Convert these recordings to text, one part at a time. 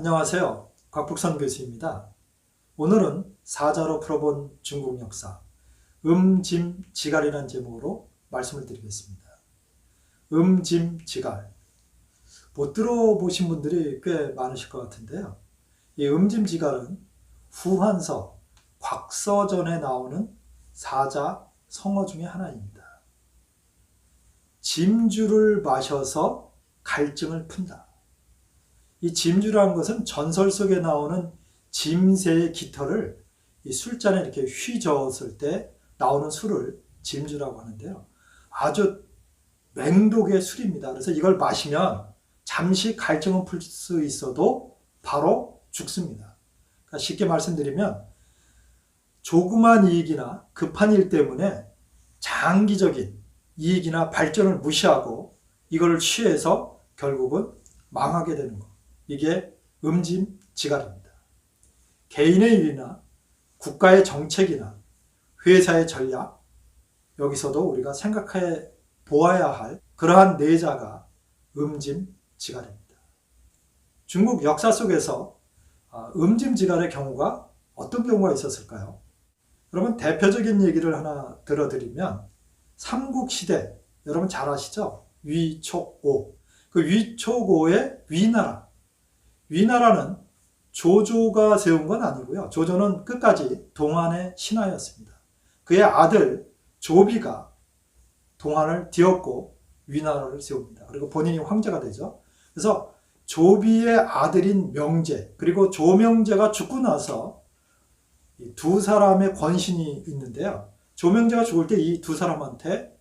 안녕하세요. 곽북선 교수입니다. 오늘은 사자로 풀어본 중국 역사 음짐지갈이라는 제목으로 말씀을 드리겠습니다. 음짐지갈, 못 들어보신 분들이 꽤 많으실 것 같은데요. 이 음짐지갈은 후한서, 곽서전에 나오는 사자 성어 중에 하나입니다. 짐주를 마셔서 갈증을 푼다. 이 짐주라는 것은 전설 속에 나오는 짐새의 깃털을 이 술잔에 이렇게 휘저었을 때 나오는 술을 짐주라고 하는데요. 아주 맹독의 술입니다. 그래서 이걸 마시면 잠시 갈증은 풀 수 있어도 바로 죽습니다. 그러니까 쉽게 말씀드리면 조그만 이익이나 급한 일 때문에 장기적인 이익이나 발전을 무시하고 이걸 취해서 결국은 망하게 되는 것. 이게 음짐지갈입니다. 개인의 일이나 국가의 정책이나 회사의 전략, 여기서도 우리가 생각해 보아야 할 그러한 내자가 음짐지갈입니다. 중국 역사 속에서 음짐지갈의 경우가 어떤 경우가 있었을까요? 여러분 대표적인 얘기를 하나 들어드리면 삼국시대, 여러분 잘 아시죠? 위촉오. 그 위촉오의 위나라. 위나라는 조조가 세운 건 아니고요. 조조는 끝까지 동안의 신하였습니다. 그의 아들 조비가 동안을 뒤엎고 위나라를 세웁니다. 그리고 본인이 황제가 되죠. 그래서 조비의 아들인 명제, 그리고 조명제가 죽고 나서 이 두 사람의 권신이 있는데요. 조명제가 죽을 때 이 두 사람한테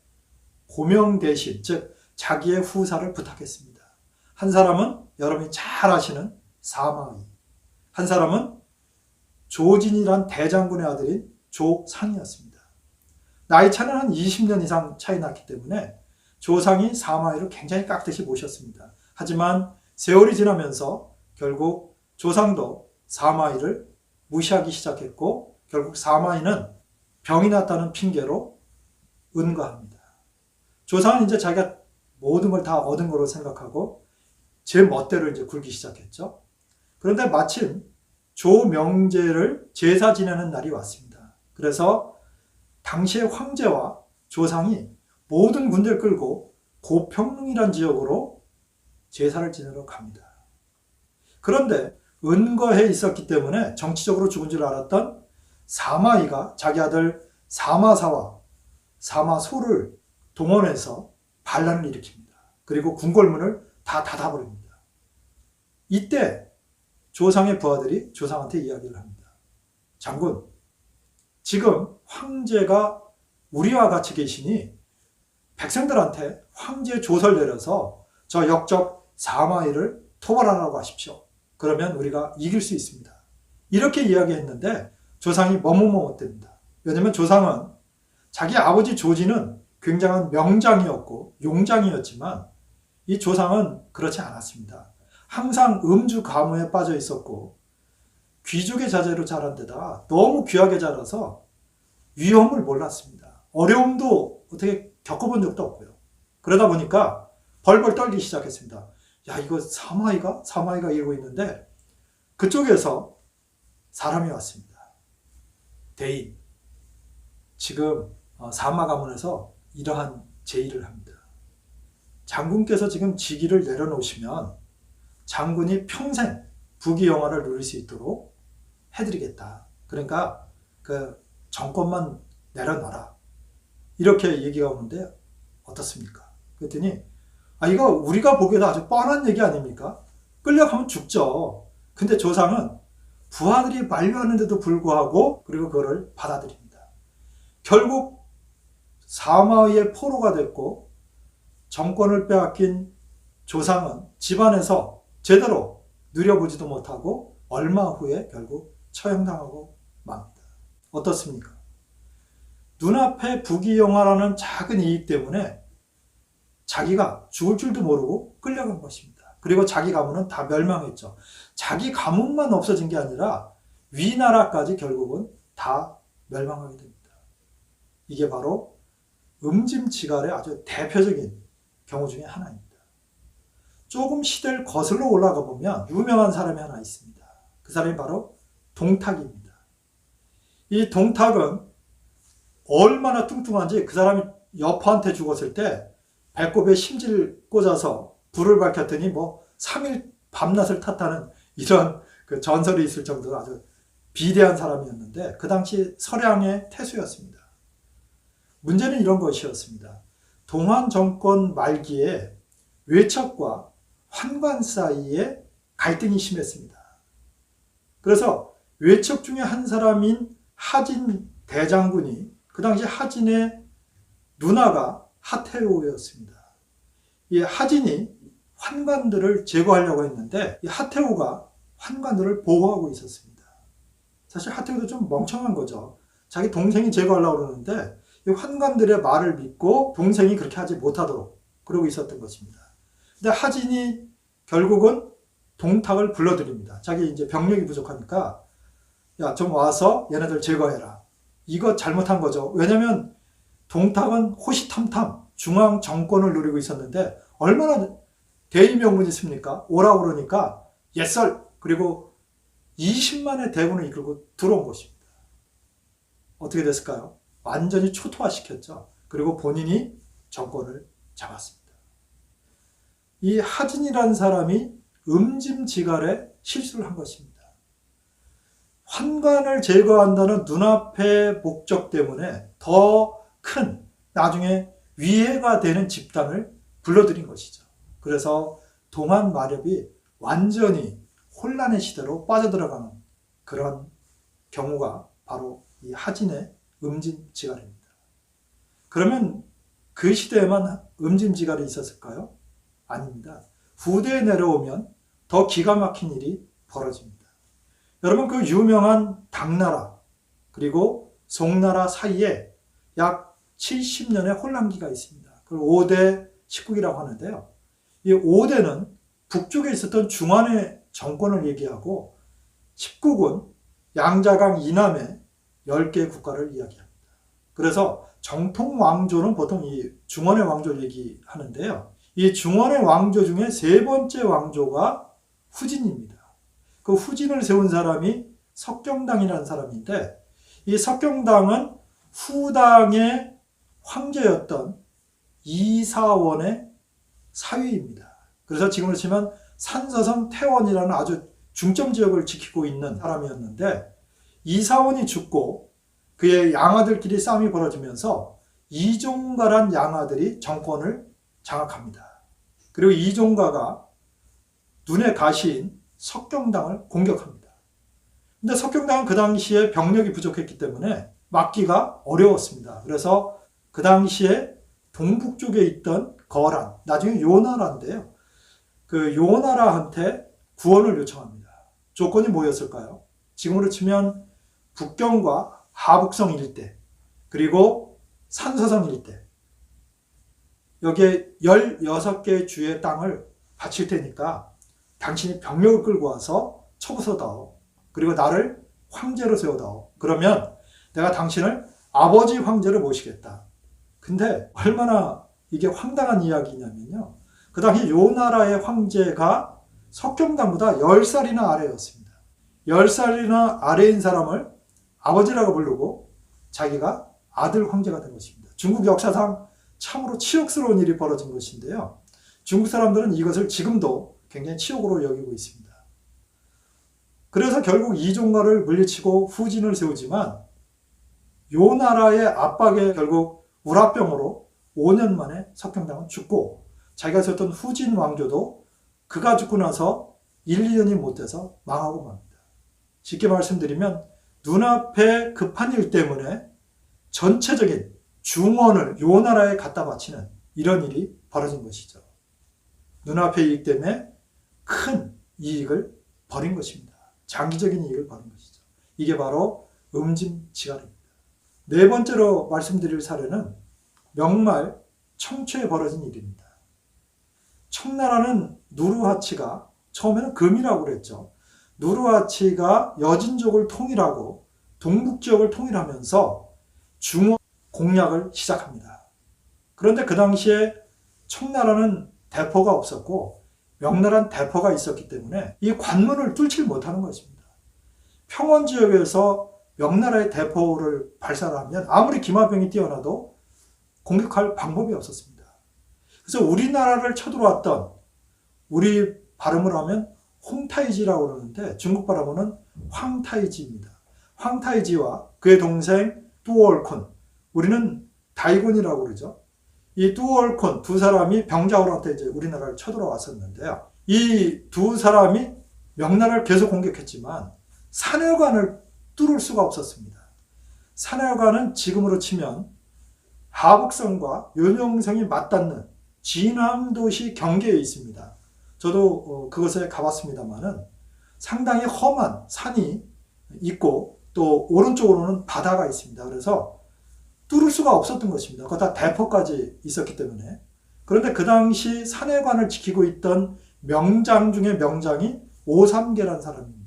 고명 대신, 즉 자기의 후사를 부탁했습니다. 한 사람은 여러분이 잘 아시는 사마의, 한 사람은 조진이란 대장군의 아들인 조상이었습니다. 나이 차는 한 20년 이상 차이 났기 때문에 조상이 사마의를 굉장히 깍듯이 모셨습니다. 하지만 세월이 지나면서 결국 조상도 사마의를 무시하기 시작했고 결국 사마의는 병이 났다는 핑계로 은거합니다. 조상은 이제 자기가 모든 걸 다 얻은 거로 생각하고 제 멋대로 이제 굴기 시작했죠. 그런데 마침 조명제를 제사 지내는 날이 왔습니다. 그래서 당시의 황제와 조상이 모든 군대를 끌고 고평릉이란 지역으로 제사를 지내러 갑니다. 그런데 은거해 있었기 때문에 정치적으로 죽은 줄 알았던 사마이가 자기 아들 사마사와 사마소를 동원해서 반란을 일으킵니다. 그리고 궁궐문을 다 닫아버립니다. 이때 조상의 부하들이 조상한테 이야기를 합니다. 장군, 지금 황제가 우리와 같이 계시니 백성들한테 황제 조서를 내려서 저 역적 사마이를 토벌하라고 하십시오. 그러면 우리가 이길 수 있습니다. 이렇게 이야기했는데 조상이 머뭇머뭇됩니다. 왜냐하면 조상은 자기 아버지 조지는 굉장한 명장이었고 용장이었지만 이 조상은 그렇지 않았습니다. 항상 음주 가무에 빠져 있었고 귀족의 자제로 자란 데다가 너무 귀하게 자라서 위험을 몰랐습니다. 어려움도 어떻게 겪어본 적도 없고요. 그러다 보니까 벌벌 떨기 시작했습니다. 야, 이거 사마이가 이러고 있는데 그쪽에서 사람이 왔습니다. 대인, 지금 사마 가문에서 이러한 제의를 합니다. 장군께서 지금 직위를 내려놓으시면 장군이 평생 부귀영화를 누릴 수 있도록 해드리겠다. 그러니까 그 정권만 내려놔라. 이렇게 얘기가 오는데 어떻습니까? 그랬더니 이거 우리가 보기에도 아주 뻔한 얘기 아닙니까? 끌려가면 죽죠. 근데 조상은 부하들이 만류하는데도 불구하고 그리고 그거를 받아들입니다. 결국 사마의의 포로가 됐고 정권을 빼앗긴 조상은 집안에서 제대로 누려보지도 못하고 얼마 후에 결국 처형당하고 맙니다. 어떻습니까? 눈앞에 부귀영화라는 작은 이익 때문에 자기가 죽을 줄도 모르고 끌려간 것입니다. 그리고 자기 가문은 다 멸망했죠. 자기 가문만 없어진 게 아니라 위나라까지 결국은 다 멸망하게 됩니다. 이게 바로 음짐지갈의 아주 대표적인 경우 중에 하나입니다. 조금 시대를 거슬러 올라가 보면 유명한 사람이 하나 있습니다. 그 사람이 바로 동탁입니다. 이 동탁은 얼마나 뚱뚱한지 그 사람이 여포한테 죽었을 때 배꼽에 심지를 꽂아서 불을 밝혔더니 뭐 3일 밤낮을 탔다는 이런 그 전설이 있을 정도로 아주 비대한 사람이었는데 그 당시 서량의 태수였습니다. 문제는 이런 것이었습니다. 동환 정권 말기에 외척과 환관 사이에 갈등이 심했습니다. 그래서 외척 중에 한 사람인 하진 대장군이 그 당시 하진의 누나가 하태우였습니다. 이 하진이 환관들을 제거하려고 했는데 이 하태우가 환관들을 보호하고 있었습니다. 사실 하태우도 좀 멍청한 거죠. 자기 동생이 제거하려고 그러는데 이 환관들의 말을 믿고 동생이 그렇게 하지 못하도록 그러고 있었던 것입니다. 근데 하진이 결국은 동탁을 불러들입니다. 자기 이제 병력이 부족하니까 야, 좀 와서 얘네들 제거해라. 이거 잘못한 거죠. 왜냐면 동탁은 호시탐탐 중앙 정권을 누리고 있었는데 얼마나 대의명분이 있습니까? 오라고 그러니까 예썰 그리고 20만의 대군을 이끌고 들어온 것입니다. 어떻게 됐을까요? 완전히 초토화시켰죠. 그리고 본인이 정권을 잡았습니다. 이 하진이라는 사람이 음짐지갈에 실수를 한 것입니다. 환관을 제거한다는 눈앞의 목적 때문에 더 큰 나중에 위해가 되는 집단을 불러들인 것이죠. 그래서 동안 마렵이 완전히 혼란의 시대로 빠져들어가는 그런 경우가 바로 이 하진의 음진지갈입니다. 그러면 그 시대에만 음진지갈이 있었을까요? 아닙니다. 후대에 내려오면 더 기가 막힌 일이 벌어집니다. 여러분 그 유명한 당나라 그리고 송나라 사이에 약 70년의 혼란기가 있습니다. 그걸 5대 19기라고 하는데요. 이 5대는 북쪽에 있었던 중환의 정권을 얘기하고 19군 양자강 이남의 10개의 국가를 이야기합니다. 그래서 정통 왕조는 보통 이 중원의 왕조를 얘기하는데요. 이 중원의 왕조 중에 세 번째 왕조가 후진입니다. 그 후진을 세운 사람이 석경당이라는 사람인데 이 석경당은 후당의 황제였던 이사원의 사위입니다. 그래서 지금으로 치면 산서성 태원이라는 아주 중점 지역을 지키고 있는 사람이었는데 이사원이 죽고 그의 양아들끼리 싸움이 벌어지면서 이종가란 양아들이 정권을 장악합니다. 그리고 이종가가 눈에 가시인 석경당을 공격합니다. 근데 석경당은 그 당시에 병력이 부족했기 때문에 막기가 어려웠습니다. 그래서 그 당시에 동북 쪽에 있던 거란, 나중에 요나라인데요. 그 요나라한테 구원을 요청합니다. 조건이 뭐였을까요? 지금으로 치면 북경과 하북성 일대, 그리고 산서성 일대, 여기에 16개의 주의 땅을 바칠 테니까 당신이 병력을 끌고 와서 쳐부숴다오. 그리고 나를 황제로 세워다오. 그러면 내가 당신을 아버지 황제로 모시겠다. 근데 얼마나 이게 황당한 이야기냐면요. 그 당시 요나라의 황제가 석경당보다 10살이나 아래였습니다. 10살이나 아래인 사람을 아버지라고 부르고 자기가 아들 황제가 된 것입니다. 중국 역사상 참으로 치욕스러운 일이 벌어진 것인데요. 중국 사람들은 이것을 지금도 굉장히 치욕으로 여기고 있습니다. 그래서 결국 이종가를 물리치고 후진을 세우지만 요나라의 압박에 결국 우라병으로 5년 만에 석경당은 죽고 자기가 세웠던 후진 왕조도 그가 죽고 나서 1, 2년이 못 돼서 망하고 맙니다. 쉽게 말씀드리면 눈앞에 급한 일 때문에 전체적인 중원을 요나라에 갖다 바치는 이런 일이 벌어진 것이죠. 눈앞의 이익 때문에 큰 이익을 버린 것입니다. 장기적인 이익을 버린 것이죠. 이게 바로 음진지갈입니다. 네 번째로 말씀드릴 사례는 명말 청초에 벌어진 일입니다. 청나라는 누르하치가 처음에는 금이라고 그랬죠. 누르하치가 여진족을 통일하고 동북지역을 통일하면서 중원 공략을 시작합니다. 그런데 그 당시에 청나라는 대포가 없었고 명나라한 대포가 있었기 때문에 이 관문을 뚫지 못하는 것입니다. 평원 지역에서 명나라의 대포를 발사하면 아무리 기마병이 뛰어나도 공격할 방법이 없었습니다. 그래서 우리나라를 쳐들어왔던, 우리 발음을 하면 홍타이지라고 그러는데 중국 발음은 황타이지입니다. 황타이지와 그의 동생 뚜월콘, 우리는 다이곤이라고 그러죠. 이 뚜월콘 두 사람이 병자호란 이제 우리나라를 쳐들어왔었는데요. 이 두 사람이 명나라를 계속 공격했지만 산해관을 뚫을 수가 없었습니다. 산해관은 지금으로 치면 하북성과 요명성이 맞닿는 진암도시 경계에 있습니다. 저도 그곳에 가봤습니다만은 상당히 험한 산이 있고 또 오른쪽으로는 바다가 있습니다. 그래서 뚫을 수가 없었던 것입니다. 거기다 대포까지 있었기 때문에. 그런데 그 당시 산해관을 지키고 있던 명장 중에 명장이 오삼계라는 사람입니다.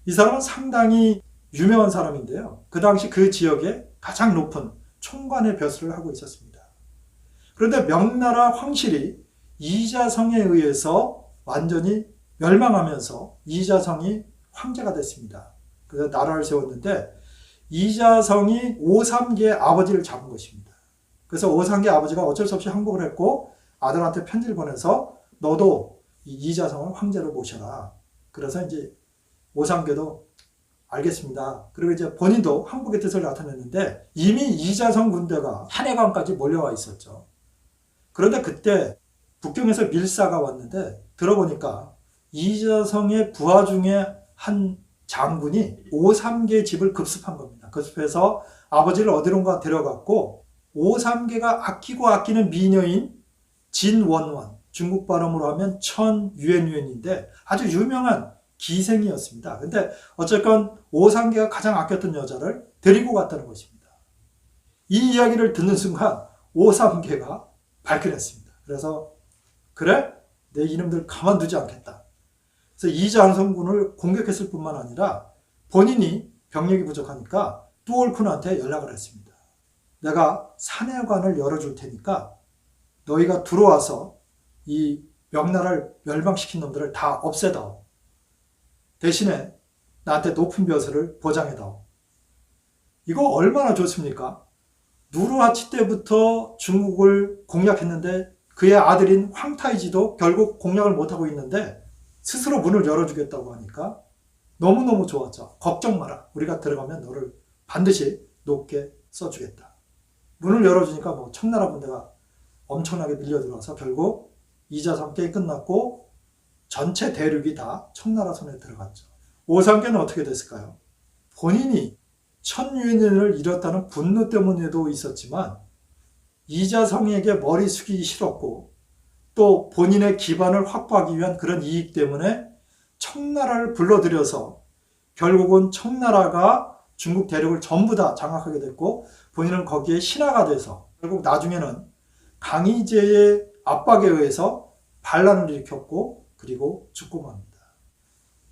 이 사람은 상당히 유명한 사람인데요. 그 당시 그 지역에 가장 높은 총관의 벼슬을 하고 있었습니다. 그런데 명나라 황실이 이자성에 의해서 완전히 멸망하면서 이자성이 황제가 됐습니다. 그래서 나라를 세웠는데 이자성이 오삼계의 아버지를 잡은 것입니다. 그래서 오삼계 아버지가 어쩔 수 없이 항복을 했고 아들한테 편지를 보내서 너도 이자성을 황제로 모셔라. 그래서 이제 오삼계도 알겠습니다. 그리고 이제 본인도 항복의 뜻을 나타냈는데 이미 이자성 군대가 산해관까지 몰려와 있었죠. 그런데 그때 북경에서 밀사가 왔는데 들어보니까 이자성의 부하 중에 한 장군이 오삼계 집을 급습한 겁니다. 급습해서 아버지를 어디론가 데려갔고 오삼계가 아끼고 아끼는 미녀인 진원원, 중국 발음으로 하면 천유엔유엔인데 아주 유명한 기생이었습니다. 근데 어쨌건 오삼계가 가장 아꼈던 여자를 데리고 갔다는 것입니다. 이 이야기를 듣는 순간 오삼계가 발끈했습니다. 그래서 그래? 내 이놈들 가만두지 않겠다. 그래서 이자성군을 공격했을 뿐만 아니라 본인이 병력이 부족하니까 뚜월쿤한테 연락을 했습니다. 내가 산해관을 열어줄 테니까 너희가 들어와서 이 명나라를 멸망시킨 놈들을 다 없애다오. 대신에 나한테 높은 벼슬을 보장해다오. 이거 얼마나 좋습니까? 누르하치 때부터 중국을 공략했는데 그의 아들인 황타이지도 결국 공략을 못하고 있는데 스스로 문을 열어주겠다고 하니까 너무너무 좋았죠. 걱정 마라. 우리가 들어가면 너를 반드시 높게 써주겠다. 문을 열어주니까 뭐 청나라 군대가 엄청나게 밀려들어서 결국 이자성 게임 끝났고 전체 대륙이 다 청나라 손에 들어갔죠. 오삼계는 어떻게 됐을까요? 본인이 천유인을 잃었다는 분노 때문에도 있었지만 이자성에게 머리 숙이기 싫었고 또 본인의 기반을 확보하기 위한 그런 이익 때문에 청나라를 불러들여서 결국은 청나라가 중국 대륙을 전부 다 장악하게 됐고 본인은 거기에 신하가 돼서 결국 나중에는 강희제의 압박에 의해서 반란을 일으켰고 그리고 죽고 맙니다.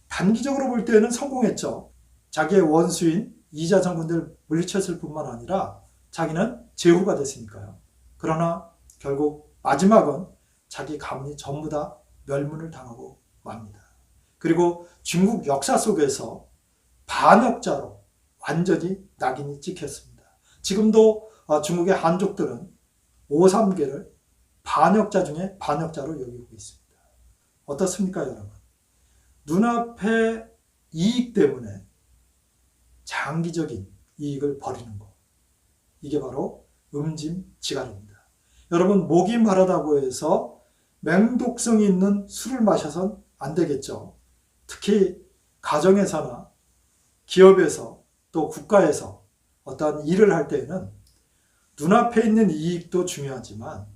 단기적으로 볼 때는 성공했죠. 자기의 원수인 이자성 군대를 물리쳤을 뿐만 아니라 자기는 제후가 됐으니까요. 그러나 결국 마지막은 자기 가문이 전부 다 멸문을 당하고 맙니다. 그리고 중국 역사 속에서 반역자로 완전히 낙인이 찍혔습니다. 지금도 중국의 한족들은 오삼계를 반역자 중에 반역자로 여기고 있습니다. 어떻습니까, 여러분? 눈앞의 이익 때문에 장기적인 이익을 버리는 것. 이게 바로 음짐지갈입니다. 여러분, 목이 마르다고 해서 맹독성이 있는 술을 마셔선 안 되겠죠. 특히 가정에서나 기업에서 또 국가에서 어떠한 일을 할 때에는 눈앞에 있는 이익도 중요하지만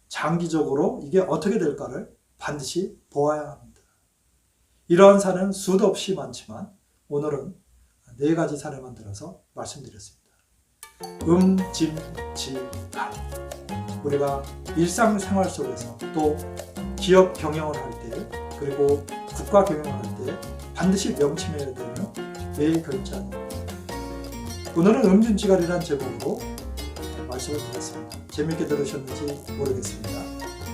장기적으로 이게 어떻게 될까를 반드시 보아야 합니다. 이러한 사례는 수도 없이 많지만 오늘은 4가지 사례만 들어서 말씀드렸습니다. 음짐지갈. 우리가 일상생활 속에서 또 기업 경영을 할 때 그리고 국가 경영을 할 때 반드시 명심해야 되는 4 글자입니다. 오늘은 음짐지갈이라는 제목으로 말씀을 드렸습니다. 재미있게 들으셨는지 모르겠습니다.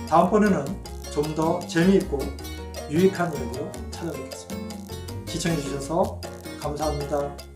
다음번에는 좀 더 재미있고 유익한 이야기로 찾아뵙겠습니다. 시청해주셔서 감사합니다.